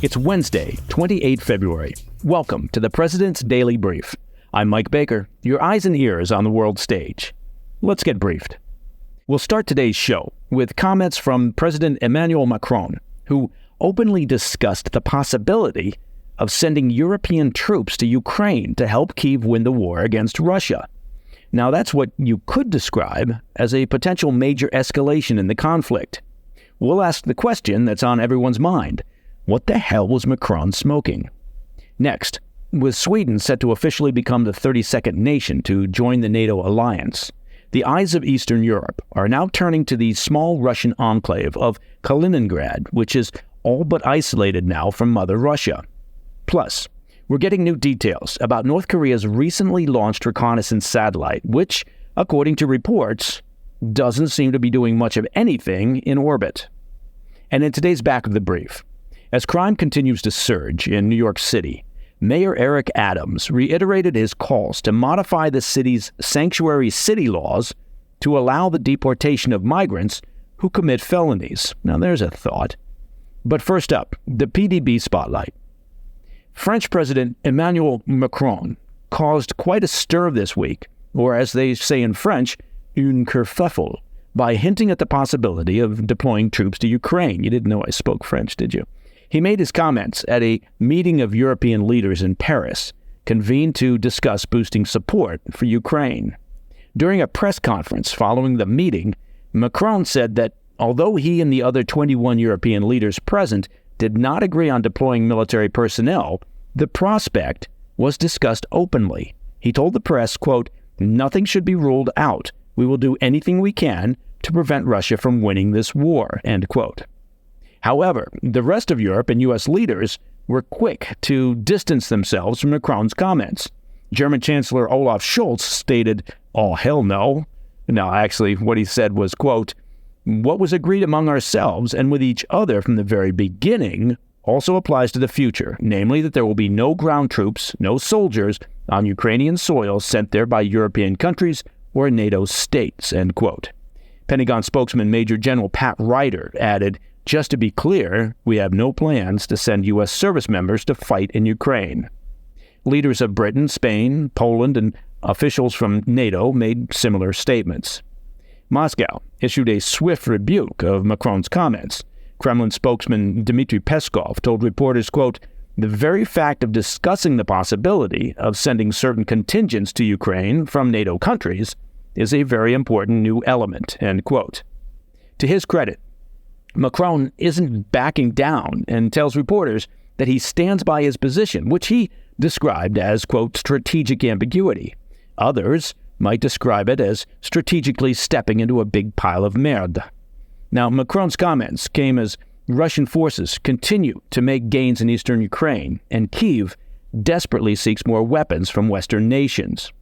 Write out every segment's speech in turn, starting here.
It's Wednesday, 28 February. Welcome to the President's Daily Brief. I'm Mike Baker, your eyes and ears on the world stage. Let's get briefed. We'll start today's show with comments from President Emmanuel Macron, who openly discussed the possibility of sending European troops to Ukraine to help Kyiv win the war against Russia. Now, that's what you could describe as a potential major escalation in the conflict. We'll ask the question that's on everyone's mind. What the hell was Macron smoking? Next, with Sweden set to officially become the 32nd nation to join the NATO alliance, the eyes of Eastern Europe are now turning to the small Russian enclave of Kaliningrad, which is all but isolated now from Mother Russia. Plus, we're getting new details about North Korea's recently launched reconnaissance satellite, which, according to reports, doesn't seem to be doing much of anything in orbit. And in today's Back of the Brief, as crime continues to surge in New York City, Mayor Eric Adams reiterated his calls to modify the city's sanctuary city laws to allow the deportation of migrants who commit felonies. Now, there's a thought. But first up, the PDB spotlight. French President Emmanuel Macron caused quite a stir this week, or as they say in French, une kerfuffle, by hinting at the possibility of deploying troops to Ukraine. You didn't know I spoke French, did you? He made his comments at a meeting of European leaders in Paris, convened to discuss boosting support for Ukraine. During a press conference following the meeting, Macron said that although he and the other 21 European leaders present did not agree on deploying military personnel, the prospect was discussed openly. He told the press, quote, "Nothing should be ruled out. We will do anything we can to prevent Russia from winning this war," end quote. However, the rest of Europe and U.S. leaders were quick to distance themselves from Macron's comments. German Chancellor Olaf Scholz stated, "Oh, hell no." Now, actually, what he said was, quote, "What was agreed among ourselves and with each other from the very beginning also applies to the future, namely that there will be no ground troops, no soldiers on Ukrainian soil sent there by European countries or NATO states," end quote. Pentagon spokesman Major General Pat Ryder added, "Just to be clear, we have no plans to send U.S. service members to fight in Ukraine." Leaders of Britain, Spain, Poland, and officials from NATO made similar statements. Moscow issued a swift rebuke of Macron's comments. Kremlin spokesman Dmitry Peskov told reporters, quote, "The very fact of discussing the possibility of sending certain contingents to Ukraine from NATO countries is a very important new element," end quote. To his credit, Macron isn't backing down and tells reporters that he stands by his position, which he described as, quote, "strategic ambiguity." Others might describe it as strategically stepping into a big pile of merde. Now, Macron's comments came as Russian forces continue to make gains in eastern Ukraine, and Kyiv desperately seeks more weapons from Western nations.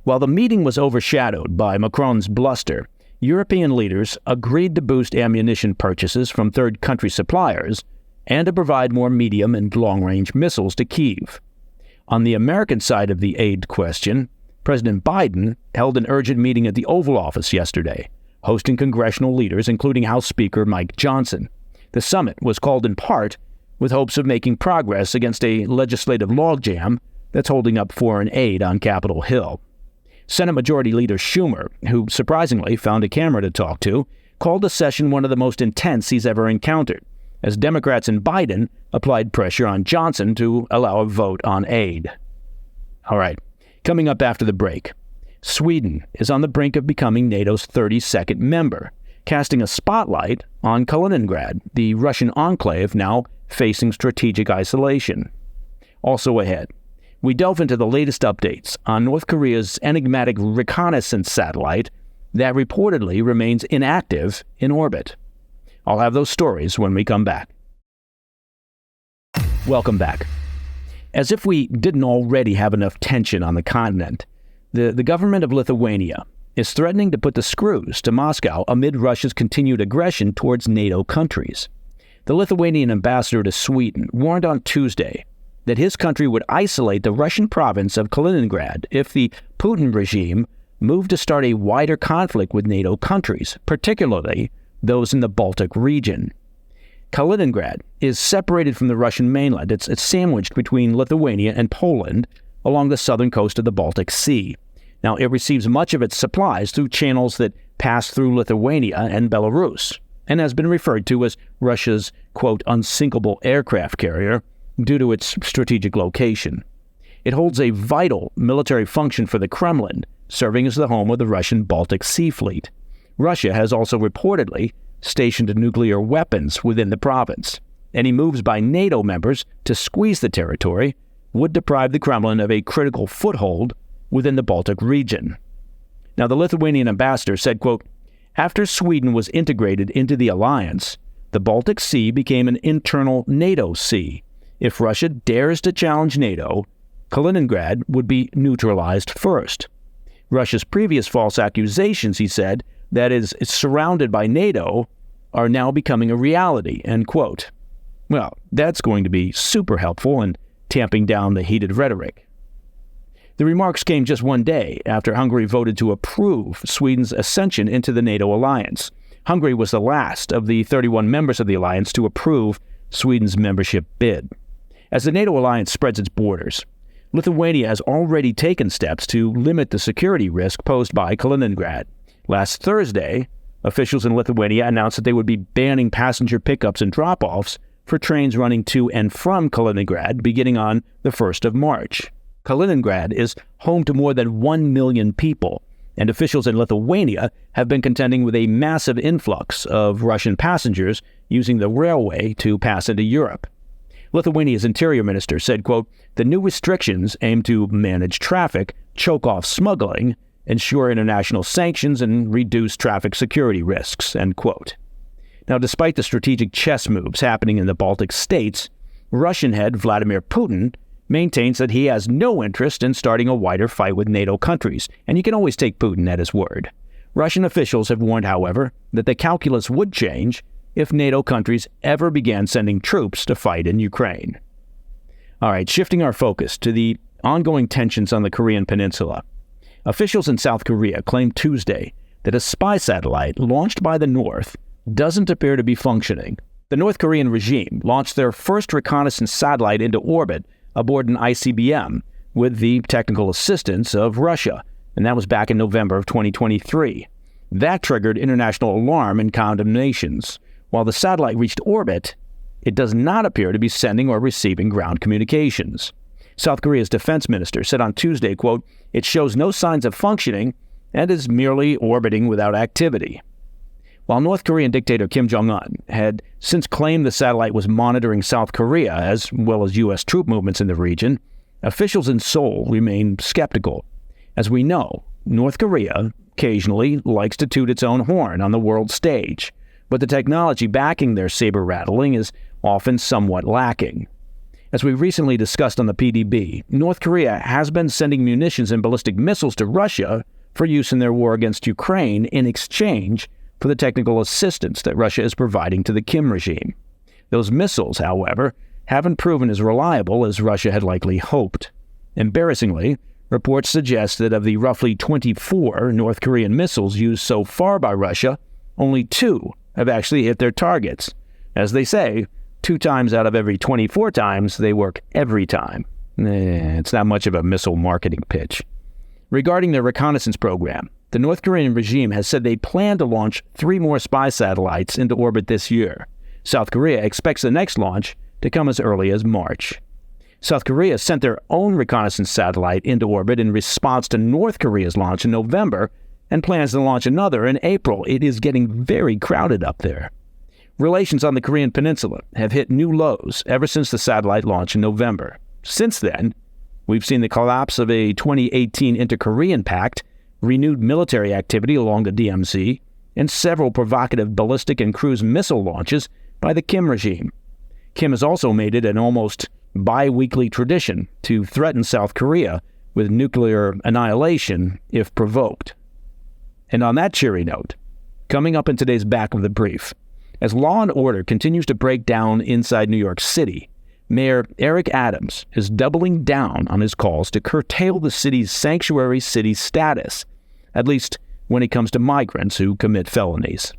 While the meeting was overshadowed by Macron's bluster, European leaders agreed to boost ammunition purchases from third country suppliers and to provide more medium and long-range missiles to Kyiv. On the American side of the aid question, President Biden held an urgent meeting at the Oval Office yesterday, hosting congressional leaders, including House Speaker Mike Johnson. The summit was called in part with hopes of making progress against a legislative logjam that's holding up foreign aid on Capitol Hill. Senate Majority Leader Schumer, who surprisingly found a camera to talk to, called the session one of the most intense he's ever encountered, as Democrats and Biden applied pressure on Johnson to allow a vote on aid. All right, coming up after the break, Sweden is on the brink of becoming NATO's 32nd member, casting a spotlight on Kaliningrad, the Russian enclave now facing strategic isolation. Also ahead, we delve into the latest updates on North Korea's enigmatic reconnaissance satellite that reportedly remains inactive in orbit. I'll have those stories when we come back. Welcome back. As if we didn't already have enough tension on the continent, the government of Lithuania is threatening to put the screws to Moscow amid Russia's continued aggression towards NATO countries. The Lithuanian ambassador to Sweden warned on Tuesday that his country would isolate the Russian province of Kaliningrad if the Putin regime moved to start a wider conflict with NATO countries, particularly those in the Baltic region. Kaliningrad is separated from the Russian mainland. It's sandwiched between Lithuania and Poland along the southern coast of the Baltic Sea. Now, it receives much of its supplies through channels that pass through Lithuania and Belarus, and has been referred to as Russia's, quote, unsinkable aircraft carrier due to its strategic location. It holds a vital military function for the Kremlin, serving as the home of the Russian Baltic Sea Fleet. Russia has also reportedly stationed nuclear weapons within the province. Any moves by NATO members to squeeze the territory would deprive the Kremlin of a critical foothold within the Baltic region. Now, the Lithuanian ambassador said, quote, after Sweden was integrated into the alliance, the Baltic Sea became an internal NATO sea. If Russia dares to challenge NATO, Kaliningrad would be neutralized first. Russia's previous false accusations, he said, that is surrounded by NATO, are now becoming a reality, end quote. Well, that's going to be super helpful in tamping down the heated rhetoric. The remarks came just one day after Hungary voted to approve Sweden's ascension into the NATO alliance. Hungary was the last of the 31 members of the alliance to approve Sweden's membership bid. As the NATO alliance spreads its borders, Lithuania has already taken steps to limit the security risk posed by Kaliningrad. Last Thursday, officials in Lithuania announced that they would be banning passenger pickups and drop-offs for trains running to and from Kaliningrad beginning on the 1st of March. Kaliningrad is home to more than 1 million people, and officials in Lithuania have been contending with a massive influx of Russian passengers using the railway to pass into Europe. Lithuania's interior minister said, quote, the new restrictions aim to manage traffic, choke off smuggling, ensure international sanctions, and reduce traffic security risks, end quote. Now, despite the strategic chess moves happening in the Baltic states, Russian head Vladimir Putin maintains that he has no interest in starting a wider fight with NATO countries, and you can always take Putin at his word. Russian officials have warned, however, that the calculus would change if NATO countries ever began sending troops to fight in Ukraine. All right, shifting our focus to the ongoing tensions on the Korean Peninsula. Officials in South Korea claimed Tuesday that a spy satellite launched by the North doesn't appear to be functioning. The North Korean regime launched their first reconnaissance satellite into orbit aboard an ICBM with the technical assistance of Russia, and that was back in November of 2023. That triggered international alarm and condemnations. While the satellite reached orbit, it does not appear to be sending or receiving ground communications. South Korea's defense minister said on Tuesday, quote, it shows no signs of functioning and is merely orbiting without activity. While North Korean dictator Kim Jong-un had since claimed the satellite was monitoring South Korea as well as U.S. troop movements in the region, officials in Seoul remain skeptical. As we know, North Korea occasionally likes to toot its own horn on the world stage, but the technology backing their saber-rattling is often somewhat lacking. As we recently discussed on the PDB, North Korea has been sending munitions and ballistic missiles to Russia for use in their war against Ukraine in exchange for the technical assistance that Russia is providing to the Kim regime. Those missiles, however, haven't proven as reliable as Russia had likely hoped. Embarrassingly, reports suggest that of the roughly 24 North Korean missiles used so far by Russia, only 2 have actually hit their targets. As they say, 2 times out of every 24 times, they work every time. It's not much of a missile marketing pitch. Regarding their reconnaissance program, the North Korean regime has said they plan to launch 3 more spy satellites into orbit this year. South Korea expects the next launch to come as early as March. South Korea sent their own reconnaissance satellite into orbit in response to North Korea's launch in November and plans to launch another in April. It is getting very crowded up there. Relations on the Korean Peninsula have hit new lows ever since the satellite launch in November. Since then, we've seen the collapse of a 2018 inter-Korean pact, renewed military activity along the DMZ, and several provocative ballistic and cruise missile launches by the Kim regime. Kim has also made it an almost bi-weekly tradition to threaten South Korea with nuclear annihilation if provoked. And on that cheery note, coming up in today's Back of the Brief, as law and order continues to break down inside New York City, Mayor Eric Adams is doubling down on his calls to curtail the city's sanctuary city status, at least when it comes to migrants who commit felonies.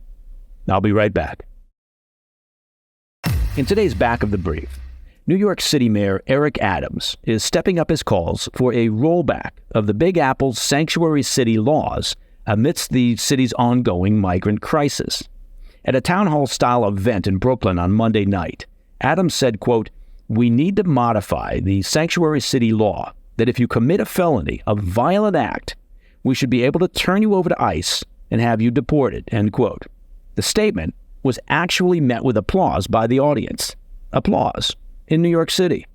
I'll be right back. In today's Back of the Brief, New York City Mayor Eric Adams is stepping up his calls for a rollback of the Big Apple's sanctuary city laws amidst the city's ongoing migrant crisis. At a town hall-style event in Brooklyn on Monday night, Adams said, quote, "We need to modify the sanctuary city law that if you commit a felony, a violent act, we should be able to turn you over to ICE and have you deported," end quote. The statement was actually met with applause by the audience. Applause in New York City.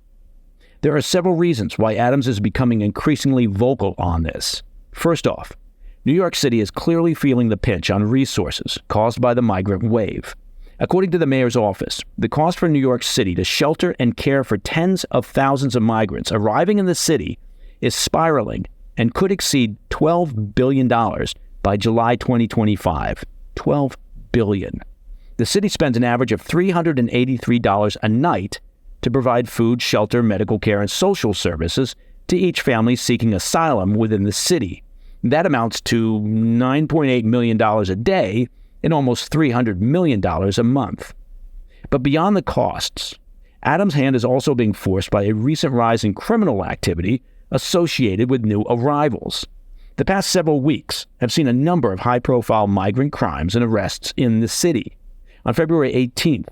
There are several reasons why Adams is becoming increasingly vocal on this. First off, New York City is clearly feeling the pinch on resources caused by the migrant wave. According to the mayor's office, the cost for New York City to shelter and care for tens of thousands of migrants arriving in the city is spiraling and could exceed $12 billion by July 2025. $12 billion. The city spends an average of $383 a night to provide food, shelter, medical care, and social services to each family seeking asylum within the city. That amounts to $9.8 million a day and almost $300 million a month. But beyond the costs, Adams' hand is also being forced by a recent rise in criminal activity associated with new arrivals. The past several weeks have seen a number of high-profile migrant crimes and arrests in the city. On February 18th,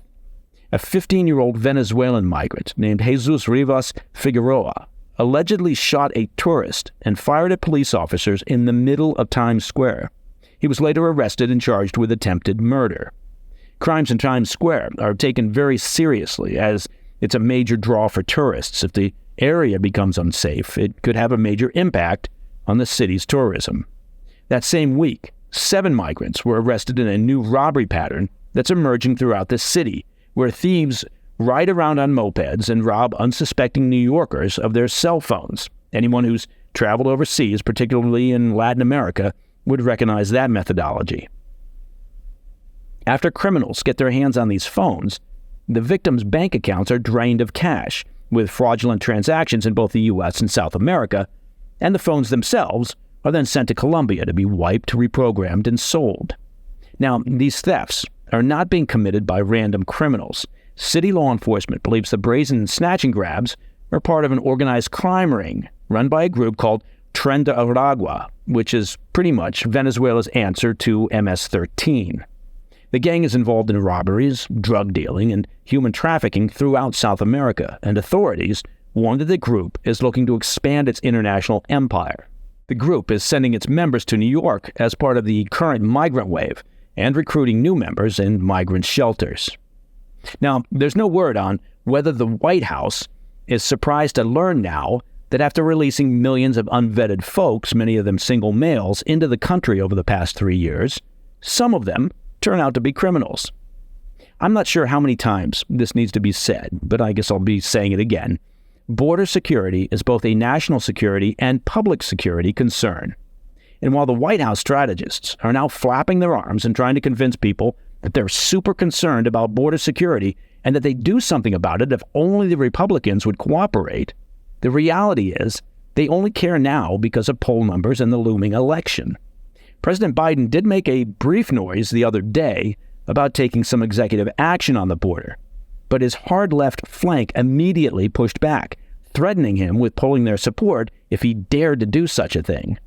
a 15-year-old Venezuelan migrant named Jesus Rivas Figueroa allegedly shot a tourist and fired at police officers in the middle of Times Square. He was later arrested and charged with attempted murder. Crimes in Times Square are taken very seriously as it's a major draw for tourists. If the area becomes unsafe, it could have a major impact on the city's tourism. That same week, 7 migrants were arrested in a new robbery pattern that's emerging throughout the city, where thieves ride around on mopeds and rob unsuspecting New Yorkers of their cell phones. Anyone who's traveled overseas, particularly in Latin America, would recognize that methodology. After criminals get their hands on these phones, the victims' bank accounts are drained of cash, with fraudulent transactions in both the U.S. and South America, and the phones themselves are then sent to Colombia to be wiped, reprogrammed, and sold. Now, these thefts are not being committed by random criminals. City law enforcement believes the brazen snatch and grabs are part of an organized crime ring run by a group called Tren de Aragua, which is pretty much Venezuela's answer to MS-13. The gang is involved in robberies, drug dealing, and human trafficking throughout South America, and authorities warn that the group is looking to expand its international empire. The group is sending its members to New York as part of the current migrant wave and recruiting new members in migrant shelters. Now, there's no word on whether the White House is surprised to learn now that after releasing millions of unvetted folks, many of them single males, into the country over the past 3 years, some of them turn out to be criminals. I'm not sure how many times this needs to be said, but I guess I'll be saying it again. Border security is both a national security and public security concern. And while the White House strategists are now flapping their arms and trying to convince people that they're super concerned about border security and that they'd do something about it if only the Republicans would cooperate, the reality is they only care now because of poll numbers and the looming election. President Biden did make a brief noise the other day about taking some executive action on the border, but his hard left flank immediately pushed back, threatening him with pulling their support if he dared to do such a thing.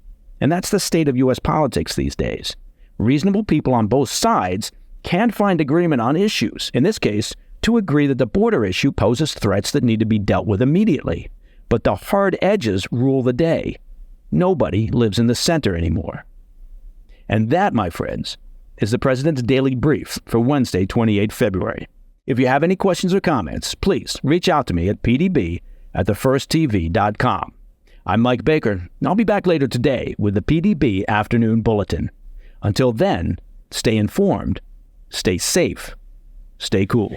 And that's the state of U.S. politics these days. Reasonable people on both sides can find agreement on issues, in this case, to agree that the border issue poses threats that need to be dealt with immediately. But the hard edges rule the day. Nobody lives in the center anymore. And that, my friends, is the President's Daily Brief for Wednesday, 28 February. If you have any questions or comments, please reach out to me at pdb@thefirsttv.com. I'm Mike Baker, and I'll be back later today with the PDB Afternoon Bulletin. Until then, stay informed, stay safe, stay cool.